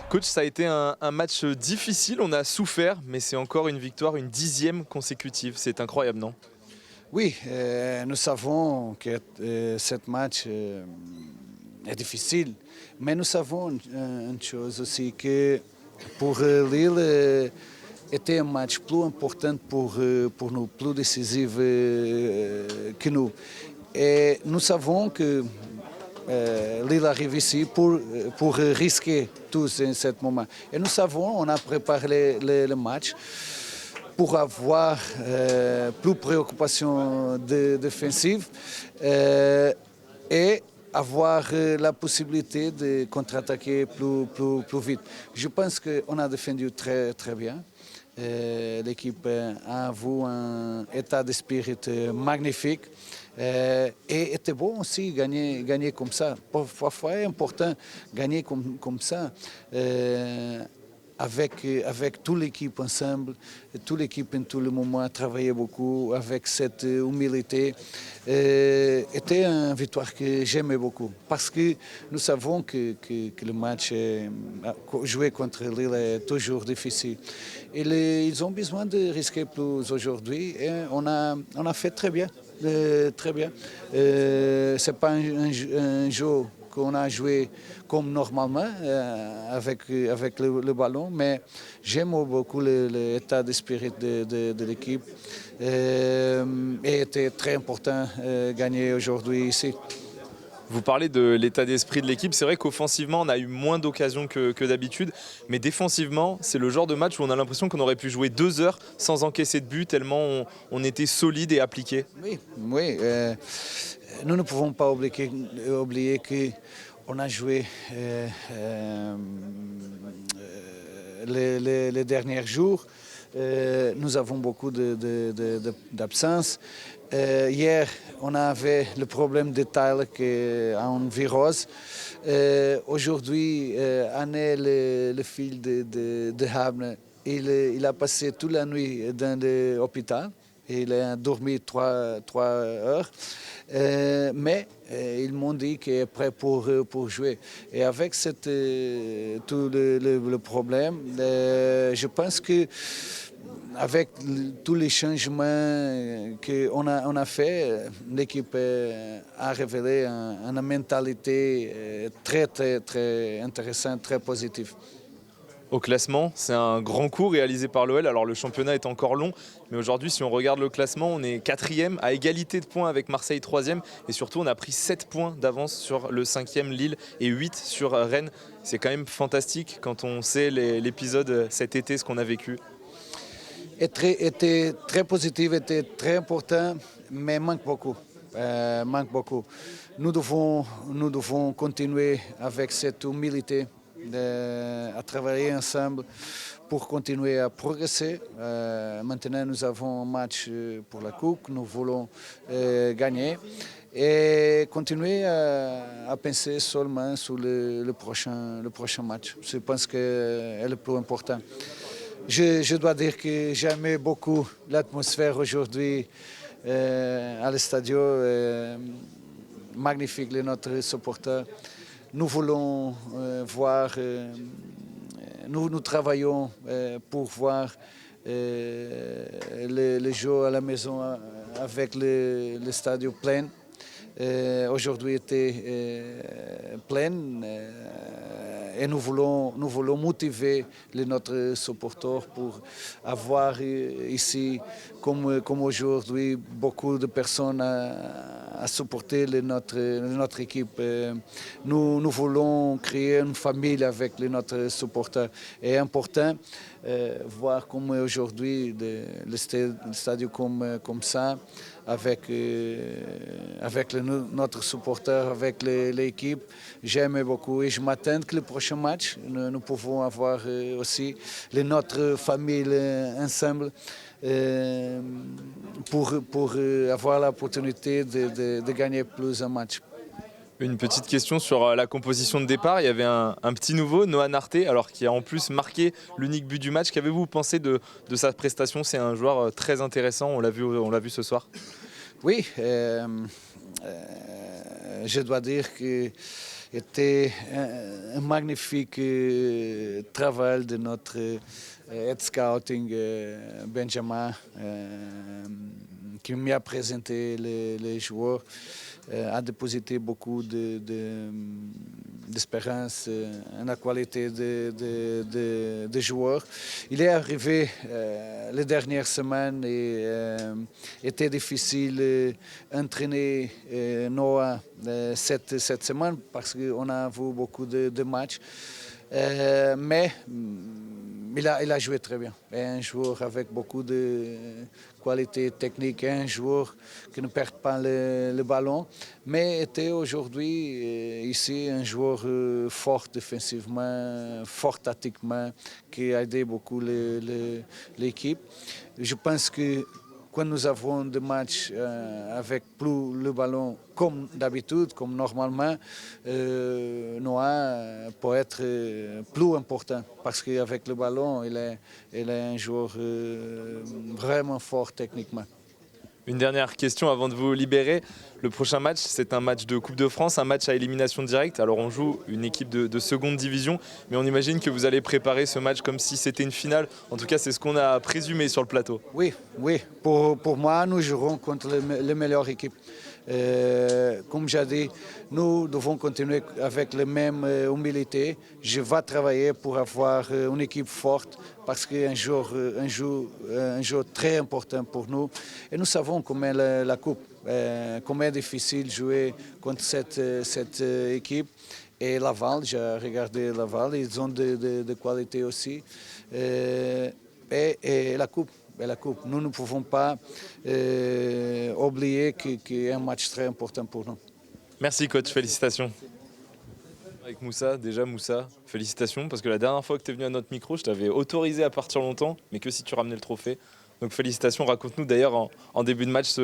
Coach, ça a été un match difficile, on a souffert, mais c'est encore une victoire, une 10e consécutive. C'est incroyable, non? Oui, nous savons que ce match est difficile, mais nous savons une chose aussi, que pour Lille était un match plus important pour nous, plus décisif que nous. Et nous savons que Lille arrive ici pour risquer tous en ce moment. Et nous savons, on a préparé le match pour avoir plus de préoccupations défensives et avoir la possibilité de contre-attaquer plus vite. Je pense qu'on a défendu très bien. L'équipe a eu un état d'esprit magnifique et était bon aussi gagner comme ça. Parfois c'est important gagner comme ça. Avec toute l'équipe ensemble, toute l'équipe en tout le moment a travaillé beaucoup avec cette humilité. C'était une victoire que j'aimais beaucoup parce que nous savons que le match jouer contre Lille est toujours difficile. Ils ont besoin de risquer plus aujourd'hui et on a fait très bien. Très bien. C'est pas un jeu qu'on a joué comme normalement avec le ballon, mais j'aime beaucoup l'état d'esprit de l'équipe et était très important gagner aujourd'hui ici. Vous parlez de l'état d'esprit de l'équipe, c'est vrai qu'offensivement on a eu moins d'occasions que d'habitude, mais défensivement c'est le genre de match où on a l'impression qu'on aurait pu jouer 2 heures sans encaisser de but tellement on était solide et appliqué. Oui, nous ne pouvons pas oublier qu'on a joué les derniers jours. Nous avons beaucoup d'absence. Hier, on avait le problème de Tyler qui a un virus. Aujourd'hui, Anne, le fils de Habne, il a passé toute la nuit dans l'hôpital. Il a dormi 3 heures. Mais ils m'ont dit qu'il est prêt pour jouer. Et avec tout le problème, je pense que avec tous les changements qu'on a fait, l'équipe a révélé une mentalité très intéressante, très positive. Au classement, c'est un grand coup réalisé par l'OL. Alors le championnat est encore long, mais aujourd'hui si on regarde le classement, on est 4e à égalité de points avec Marseille 3e. Et surtout on a pris 7 points d'avance sur le 5e Lille et 8 sur Rennes. C'est quand même fantastique quand on sait l'épisode cet été, ce qu'on a vécu. Était très positif, était très important, mais manque beaucoup. Nous devons continuer avec cette humilité à travailler ensemble pour continuer à progresser. Maintenant, nous avons un match pour la Coupe, nous voulons gagner et continuer à penser seulement sur le prochain match. Je pense que c'est le plus important. Je dois dire que j'aimais beaucoup l'atmosphère aujourd'hui à l'Estadio. Magnifique, notre supporter. Nous voulons voir, nous travaillons pour voir les jeux à la maison avec le stade plein. Aujourd'hui était plein et nous voulons motiver notre supporters pour avoir ici, comme aujourd'hui, beaucoup de personnes à supporter notre équipe. Nous voulons créer une famille avec notre supporters. Et important voir comme aujourd'hui le stade comme ça, avec notre supporter, avec l'équipe. J'aime beaucoup et je m'attends que le prochain match, nous pouvons avoir aussi notre famille ensemble pour avoir l'opportunité de gagner plus un match. Une petite question sur la composition de départ. Il y avait un petit nouveau, Noah Narté, alors qui a en plus marqué l'unique but du match. Qu'avez-vous pensé de sa prestation? C'est un joueur très intéressant, on l'a vu ce soir. Oui, je dois dire que était un magnifique travail de notre head scouting Benjamin, qui m'a présenté les joueurs, a déposé beaucoup d'espérance en la qualité des joueurs. Il est arrivé les dernières semaines et était difficile d'entraîner Noah cette semaine parce qu'on a vu beaucoup de matchs. Mais il a joué très bien. Un joueur avec beaucoup de qualité technique, un joueur qui ne perd pas le ballon, mais était aujourd'hui ici un joueur fort défensivement, fort tactiquement, qui a aidé beaucoup l'équipe. Je pense que quand nous avons des matchs avec plus le ballon comme d'habitude, comme normalement, Noah peut être plus important parce qu'avec le ballon, il est un joueur vraiment fort techniquement. Une dernière question avant de vous libérer. Le prochain match, c'est un match de Coupe de France, un match à élimination directe. Alors on joue une équipe de seconde division, mais on imagine que vous allez préparer ce match comme si c'était une finale. En tout cas, c'est ce qu'on a présumé sur le plateau. Oui, oui. Pour moi, nous jouerons contre les meilleures équipes. Comme j'ai dit, nous devons continuer avec la même humilité. Je vais travailler pour avoir une équipe forte parce qu'un jour, un jour très important pour nous. Et nous savons comment la Coupe, comment est difficile de jouer contre cette équipe. Et Laval, j'ai regardé Laval, ils ont de qualité aussi. Et la Coupe. Nous ne pouvons pas oublier qu'il y a un match très important pour nous. Merci coach, félicitations. Avec Moussa, déjà Moussa, félicitations, parce que la dernière fois que tu es venu à notre micro, je t'avais autorisé à partir longtemps, mais que si tu ramenais le trophée. Donc félicitations, raconte-nous d'ailleurs en début de match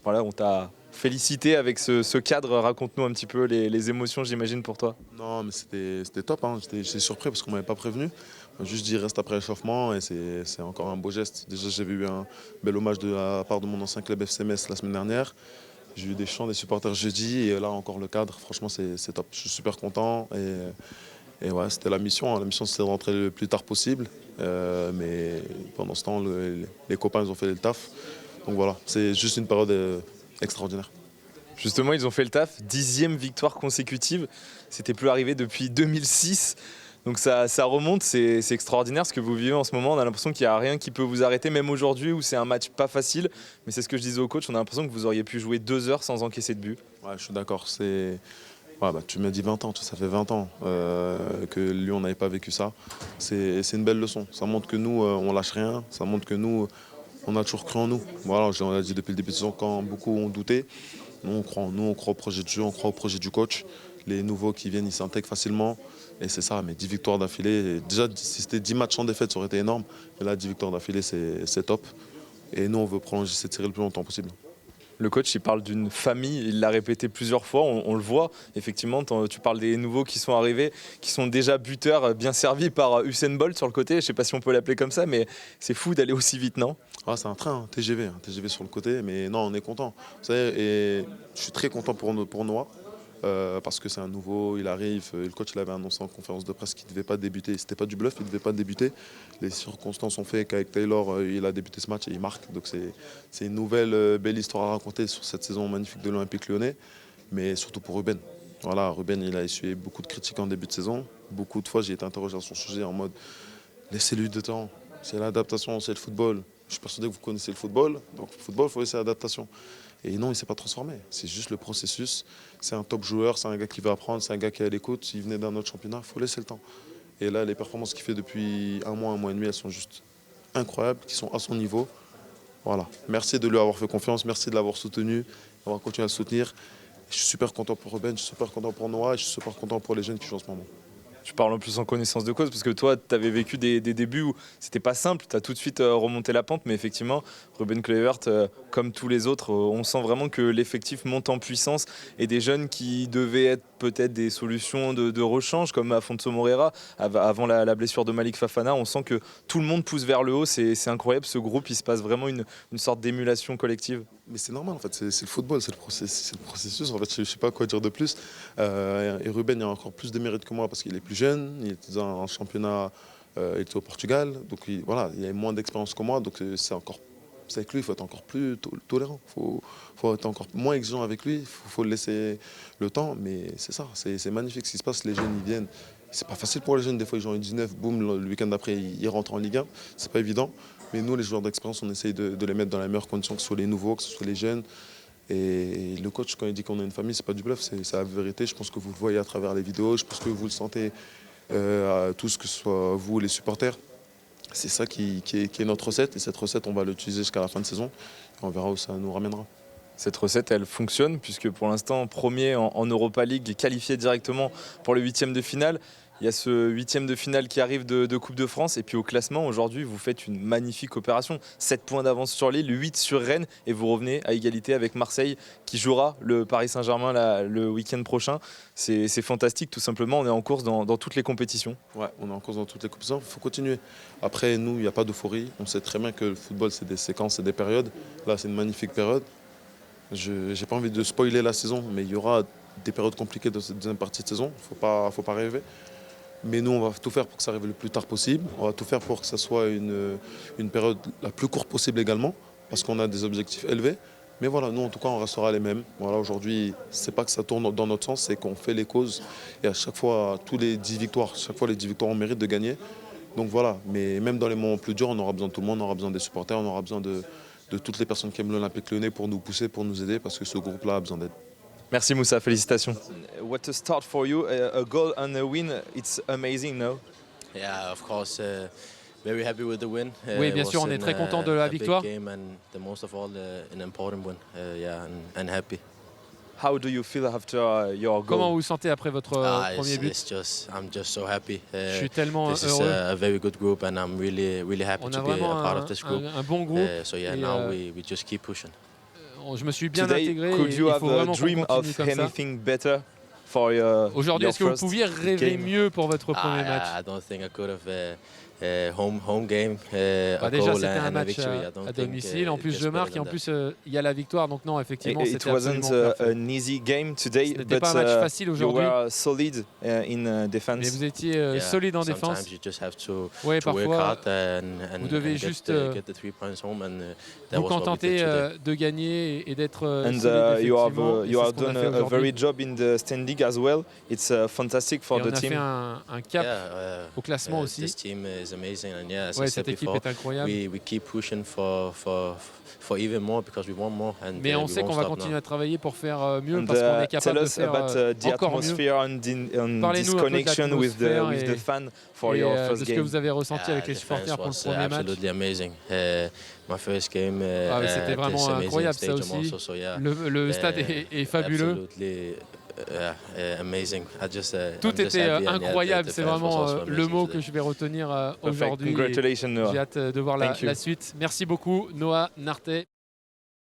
voilà, on t'a félicité avec ce cadre, raconte-nous un petit peu les émotions j'imagine pour toi. Non mais c'était top, hein. J'étais surpris parce qu'on ne m'avait pas prévenu. On m'a juste dit reste après l'échauffement et c'est encore un beau geste. Déjà j'avais eu un bel hommage de la part de mon ancien club FC Metz la semaine dernière. J'ai eu des chants des supporters jeudi et là encore le cadre, franchement c'est top. Je suis super content et ouais, c'était la mission. Hein. La mission c'était de rentrer le plus tard possible. Mais pendant ce temps les copains ils ont fait le taf. Donc voilà, c'est juste une période extraordinaire. Justement, ils ont fait le taf, 10e victoire consécutive, c'était plus arrivé depuis 2006, donc ça remonte, c'est extraordinaire ce que vous vivez en ce moment, on a l'impression qu'il n'y a rien qui peut vous arrêter, même aujourd'hui où c'est un match pas facile, mais c'est ce que je disais au coach, on a l'impression que vous auriez pu jouer 2 heures sans encaisser de but. Ouais, je suis d'accord, tu m'as dit 20 ans, ça fait 20 ans que Lyon n'avait pas vécu ça, c'est une belle leçon, ça montre que nous on lâche rien, ça montre que nous on a toujours cru en nous. Voilà, on l'a dit depuis le début de saison quand beaucoup ont douté. Nous, on croit au projet de jeu, on croit au projet du coach. Les nouveaux qui viennent, ils s'intègrent facilement. Et c'est ça, mais 10 victoires d'affilée. Déjà, si c'était 10 matchs sans défaite, ça aurait été énorme. Mais là, 10 victoires d'affilée, c'est top. Et nous, on veut prolonger cette série le plus longtemps possible. Le coach, il parle d'une famille, il l'a répété plusieurs fois, on le voit. Effectivement, tu parles des nouveaux qui sont arrivés, qui sont déjà buteurs, bien servis par Usain Bolt sur le côté. Je ne sais pas si on peut l'appeler comme ça, mais c'est fou d'aller aussi vite, non? Ah, c'est un train, un TGV sur le côté. Mais non, on est content. Vous savez, et je suis très content pour Noah. Parce que c'est un nouveau, il arrive, le coach l'avait annoncé en conférence de presse qu'il ne devait pas débuter, c'était pas du bluff, il ne devait pas débuter. Les circonstances ont fait qu'avec Taylor, il a débuté ce match et il marque. Donc c'est une nouvelle belle histoire à raconter sur cette saison magnifique de l'Olympique Lyonnais, mais surtout pour Ruben. Voilà, Ruben, il a essuyé beaucoup de critiques en début de saison. Beaucoup de fois, j'ai été interrogé à son sujet en mode laissez-lui du temps, c'est l'adaptation, c'est le football. Je suis persuadé que vous connaissez le football, donc le football, il faut laisser l'adaptation. Et non, il ne s'est pas transformé. C'est juste le processus. C'est un top joueur, c'est un gars qui veut apprendre, c'est un gars qui est à l'écoute. S'il venait d'un autre championnat, il faut laisser le temps. Et là, les performances qu'il fait depuis un mois et demi, elles sont juste incroyables, qui sont à son niveau. Voilà. Merci de lui avoir fait confiance, merci de l'avoir soutenu, d'avoir continué à le soutenir. Je suis super content pour Ruben, je suis super content pour Noah et je suis super content pour les jeunes qui jouent en ce moment. Tu parles en plus en connaissance de cause parce que toi, tu avais vécu des débuts où c'était pas simple. Tu as tout de suite remonté la pente, mais effectivement, Ruben Kluivert, comme tous les autres, on sent vraiment que l'effectif monte en puissance et des jeunes qui devaient être peut-être des solutions de rechange comme Afonso Moreira avant la blessure de Malik Fofana. On sent que tout le monde pousse vers le haut. C'est incroyable, ce groupe, il se passe vraiment une sorte d'émulation collective. Mais c'est normal en fait, c'est le football, c'est le processus. En fait, je ne sais pas quoi dire de plus. Et Ruben, il a encore plus de mérite que moi parce qu'il est plus jeune, il était dans un championnat, il était au Portugal, donc voilà, il a moins d'expérience que moi, donc c'est avec lui, il faut être encore plus tolérant, il faut être encore moins exigeant avec lui, il faut laisser le temps, mais c'est ça, c'est magnifique ce qui se passe, les jeunes ils viennent. C'est pas facile pour les jeunes, des fois ils jouent en 19, boum, le week-end d'après ils rentrent en Ligue 1, c'est pas évident. Mais nous, les joueurs d'expérience, on essaye de les mettre dans les meilleures conditions, que ce soit les nouveaux, que ce soit les jeunes. Et le coach, quand il dit qu'on a une famille, c'est pas du bluff, c'est la vérité. Je pense que vous le voyez à travers les vidéos, je pense que vous le sentez à tous, que ce soit vous, les supporters. C'est ça qui est notre recette. Et cette recette, on va l'utiliser jusqu'à la fin de saison. Et on verra où ça nous ramènera. Cette recette, elle fonctionne puisque pour l'instant, premier en Europa League, qualifié directement pour le 8e de finale. Il y a ce 8e de finale qui arrive de Coupe de France. Et puis au classement, aujourd'hui, vous faites une magnifique opération. 7 points d'avance sur Lille, 8 sur Rennes. Et vous revenez à égalité avec Marseille qui jouera le Paris Saint-Germain le week-end prochain. C'est fantastique, tout simplement. On est en course dans toutes les compétitions. Ouais, on est en course dans toutes les compétitions. Il faut continuer. Après, nous, il n'y a pas d'euphorie. On sait très bien que le football, c'est des séquences, c'est des périodes. Là, c'est une magnifique période. Je n'ai pas envie de spoiler la saison, mais il y aura des périodes compliquées dans cette deuxième partie de saison. Il ne faut pas rêver. Mais nous, on va tout faire pour que ça arrive le plus tard possible. On va tout faire pour que ça soit une période la plus courte possible également, parce qu'on a des objectifs élevés. Mais voilà, nous, en tout cas, on restera les mêmes. Voilà, aujourd'hui, c'est pas que ça tourne dans notre sens, c'est qu'on fait les causes. Et à chaque fois, les 10 victoires, on mérite de gagner. Donc voilà, mais même dans les moments plus durs, on aura besoin de tout le monde, on aura besoin des supporters, on aura besoin de toutes les personnes qui aiment l'Olympique Lyonnais pour nous pousser, pour nous aider, parce que ce groupe-là a besoin d'aide. Merci Moussa, félicitations. What a start for you, a goal and a win, it's amazing, no? Yeah, of course, very happy with the win. Oui, bien sûr, on est très content de la victoire. Big game and the most of all, an important one. Yeah, and happy. How do you feel after your goal? Comment vous vous sentez après votre premier but? I'm just so happy. Je suis tellement this heureux. is a very good group and I'm really happy to be a part of this group. Un bon groupe. So yeah, now we just keep pushing. Je me suis bien Today, intégré could et you il have faut a vraiment qu'on dream continue of comme ça. anything better for your Aujourd'hui, est-ce que vous first pouviez rêver game? mieux pour votre premier match? I don't think I could have home game. Déjà, c'était un match à domicile. En plus, je marque et en plus, il y a la victoire. Donc non, effectivement, It c'était wasn't absolument parfait. an easy game today, Ce n'était but pas un match facile you aujourd'hui. were solid in Mais defense. vous étiez solide en défense. Sometimes you just have to Oui, work parfois, hard and vous devez get juste the 3 points home and that vous was what we contenter did today. de gagner et d'être And solide, you effectivement. Et have c'est ce qu'on done a fait a aujourd'hui. very job in the standing as well. It's fantastic for Et the on a fait team. un cap Yeah, au classement This aussi. team is amazing and yeah, as I Ouais, said cette équipe before, est incroyable. we keep pushing for even more because we want more and Mais on we sait won't qu'on va stop now. continuer à travailler pour faire mieux And parce qu'on est tell capable de us faire about the encore mieux. atmosphere and this Parlez-nous un peu de connection with l'atmosphère the fan for Et your de first ce que game. vous avez ressenti Yeah, avec les the supporters fans pour le was premier match. absolutely amazing. My first game C'était at vraiment this amazing incroyable ça stadium aussi. also, so yeah, Le stade est fabuleux. absolutely amazing. Tout I'm just était happy and yeah, incroyable. the C'est fans was vraiment also le amazing mot today. que je vais retenir Perfect. aujourd'hui. Congratulations, Noah. J'ai hâte de voir Thank you. la suite. Merci beaucoup, Noah Nartet.